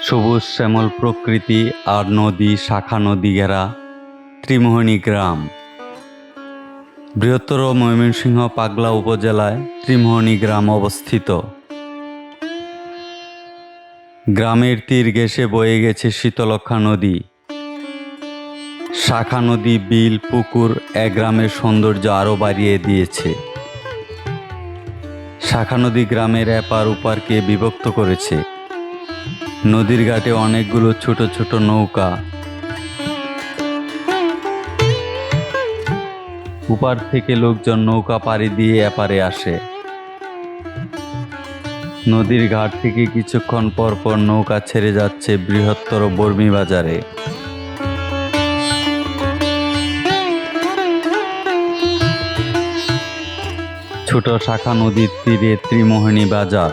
সবুজ শ্যামল প্রকৃতি আর নদী, শাখা নদী ঘেরা ত্রিমোহনী গ্রাম। বৃহত্তর ময়মনসিংহ পাগলা উপজেলায় ত্রিমোহনী গ্রাম অবস্থিত। গ্রামের তীর ঘেঁষে বয়ে গেছে শীতলক্ষ্যা নদী। শাখা নদী, বিল, পুকুর এ গ্রামের সৌন্দর্য আরও বাড়িয়ে দিয়েছে। শাখা নদী গ্রামের এপার ওপারকে বিভক্ত করেছে। নদীর ঘাটে অনেকগুলো ছোট ছোট নৌকা। ওপার থেকে লোকজন নৌকা পাড়ি দিয়ে এপারে আসে। নদীর ঘাট থেকে কিছুক্ষণ পর পর নৌকা ছেড়ে যাচ্ছে বৃহত্তর বর্মি বাজারে। ছোট শাখা নদীর তীরে ত্রিমোহনী বাজার।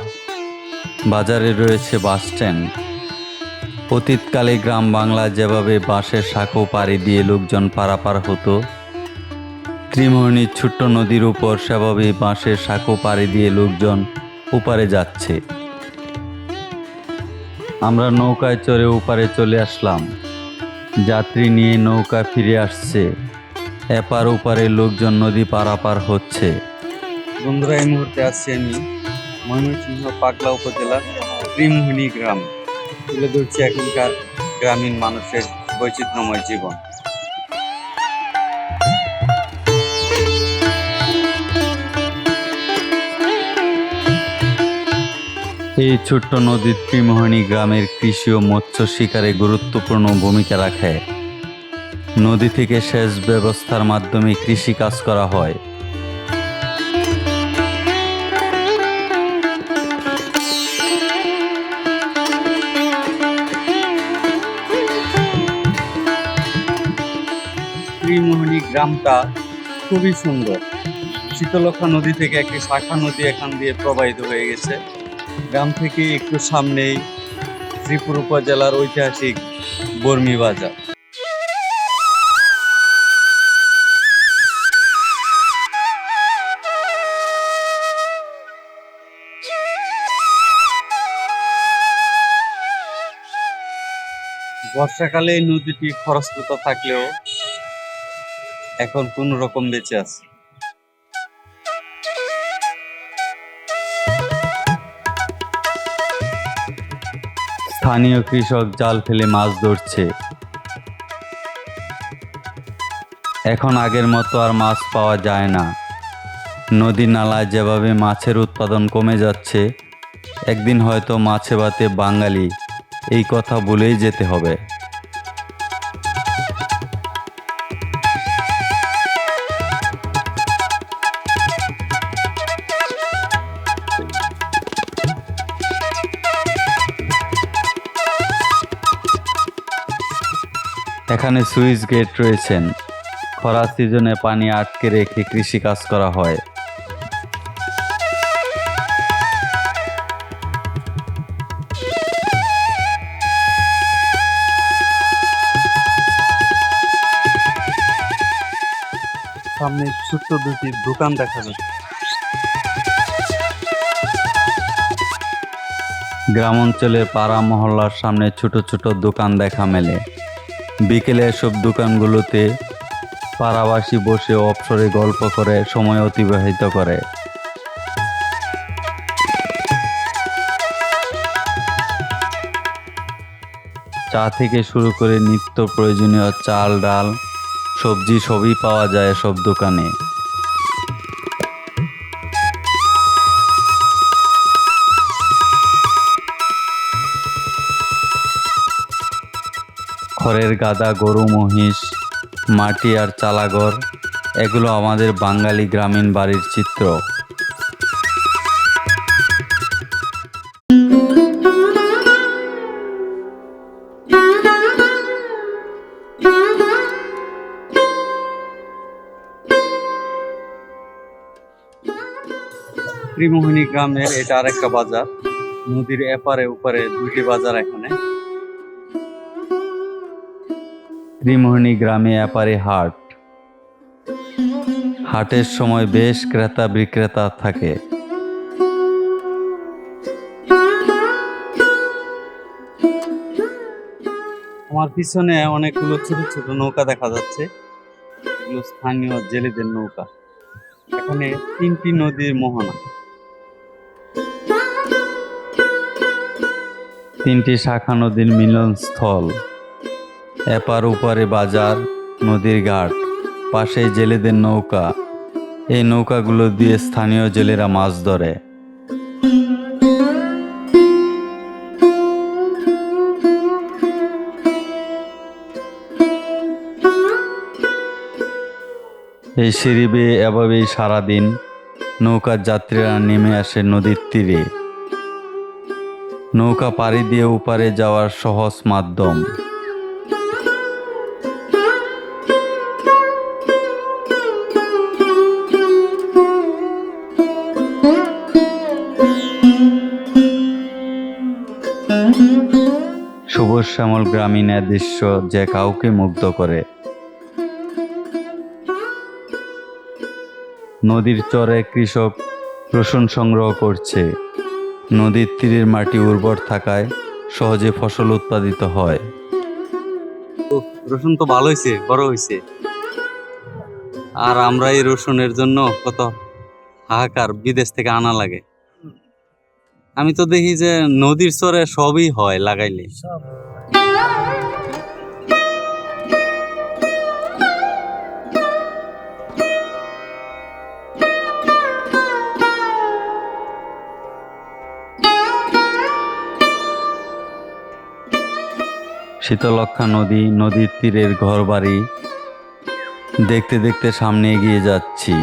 বাজারে রয়েছে বাস স্ট্যান্ড। অতীতকালে গ্রাম বাংলায় যেভাবে বাঁশের শাখা পাড়ি দিয়ে লোকজন পারাপার হতো, ত্রিমোহনীর ছোট্ট নদীর উপর সেভাবেই বাঁশের শাখা পাড়ি দিয়ে লোকজন ওপারে যাচ্ছে। আমরা নৌকায় চড়ে ওপারে চলে আসলাম। যাত্রী নিয়ে নৌকা ফিরে আসছে। এপার ওপারে লোকজন নদী পারাপার হচ্ছে। বন্ধুরা, এই মুহূর্তে আছি আমি ময়মনসিংহ পাগলা উপজেলার ত্রিমোহনী গ্রাম। তুলে ধরছি এখনকার গ্রামীণ মানুষের বৈচিত্র্যময় জীবন। এই ছোট্ট নদী ত্রিমোহনী গ্রামের কৃষি ও মৎস্য শিকারে গুরুত্বপূর্ণ ভূমিকা রাখে। নদী থেকে সেচ ব্যবস্থার মাধ্যমে কৃষি কাজ করা হয়। ত্রিমোহনী গ্রামটা খুবই সুন্দর। শীতলক্ষ্যা নদী থেকে একটি শাখা নদী এখান দিয়ে প্রবাহিত হয়ে গেছে। গ্রাম থেকে একটু সামনেই শ্রীপুর উপজেলার ঐতিহাসিক বর্মি বাজার। বর্ষাকালে এই নদীটি খরস্রোতা থাকলেও এখন কোন রকম বেঁচে আছে। স্থানীয় কৃষক জাল ফেলে মাছ ধরছে। এখন আগের মতো আর মাছ পাওয়া যায় না। নদী নালায় যেভাবে মাছের উৎপাদন কমে যাচ্ছে, একদিন হয়তো মাছে ভাতে বাঙালি এই কথা ভুলেই যেতে হবে। এখানে সুইচ গেট রয়েছেন। খরা সিজনে পানি আটকে রেখে কৃষি কাজ করা হয়। সামনে ছোট্ট দুটি দোকান দেখা যাচ্ছে। গ্রাম অঞ্চলের পাড়া মহল্লার সামনে ছোট ছোট দোকান দেখা মেলে। বিকেলে এসব দোকানগুলোতে পাড়াবাসী বসে অবসরে গল্প করে সময় অতিবাহিত করে। চা থেকে শুরু করে নিত্য প্রয়োজনীয় চাল, ডাল, সবজি সবই পাওয়া যায় এসব দোকানে। খড়ের গাদা, গরু মহিষ, মাটি আর চালাঘর, এগুলো আমাদের বাঙালি গ্রামীণ বাড়ির চিত্র। ত্রিমোহনী গ্রামের এটা আরেকটা বাজার। নদীর এপারে ওপারে দুইটি বাজার এখানে। ত্রিমোহনী গ্রামে এপারে হাট। হাটের সময় বেশ ক্রেতা বিক্রেতা থাকে। আমার পিছনে অনেকগুলো ছোট ছোট নৌকা দেখা যাচ্ছে, এগুলো স্থানীয় জেলেদের নৌকা। এখানে 3টি নদীর মোহনা, 3টি শাখা নদীর মিলনস্থল। এপার ওপারে বাজার, নদীর ঘাট, পাশে জেলেদের নৌকা। এই নৌকাগুলো দিয়ে স্থানীয় জেলেরা মাছ ধরে। এই সিঁড়ি বেয়ে এভাবেই সারাদিন নৌকার যাত্রীরা নেমে আসে নদীর তীরে। নৌকা পাড়ি দিয়ে ওপারে যাওয়ার সহজ মাধ্যম। সবুজ শ্যামল গ্রামীণ দৃশ্য যে কাউকে মুগ্ধ করে। নদীর চরে কৃষক রসুন সংগ্রহ করছে। নদীর তীরের মাটি উর্বর থাকায় সহজে ফসল উৎপাদিত হয়। রসুন তো ভালো হয়েছে, বড় হয়েছে। আর আমরা এই রসুনের জন্য কত হাহাকার, বিদেশ থেকে আনা লাগে। আমি তো দেখি যে নদীর চরে সবই হয় লাগাইলে। শীতলক্ষ্যা নদী, নদীর তীরের ঘরবাড়ি দেখতে দেখতে সামনে এগিয়ে যাচ্ছি।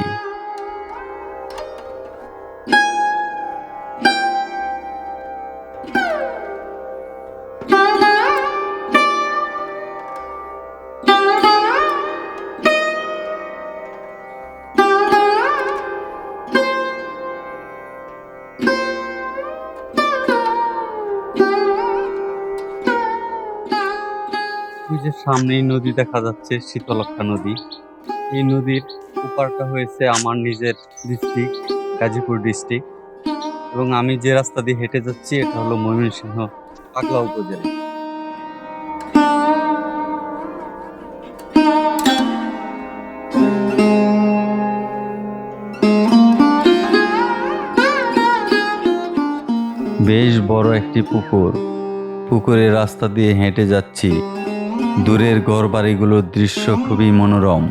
ওই যে সামনেই নদী দেখা যাচ্ছে, শীতলক্ষ্যা নদী। এই নদীর ওপারটা হয়েছে আমার নিজের ডিস্ট্রিক্ট, গাজীপুর ডিস্ট্রিক্ট। এবং আমি যে রাস্তা দিয়ে হেঁটে যাচ্ছি এটা হলো ময়মনসিংহ পাগলা উপজেলা। বেশ বড় একটি পুকুর। পুকুরের রাস্তা দিয়ে হেঁটে যাচ্ছি। দূরের ঘরবাড়িগুলোর দৃশ্য খুবই মনোরম।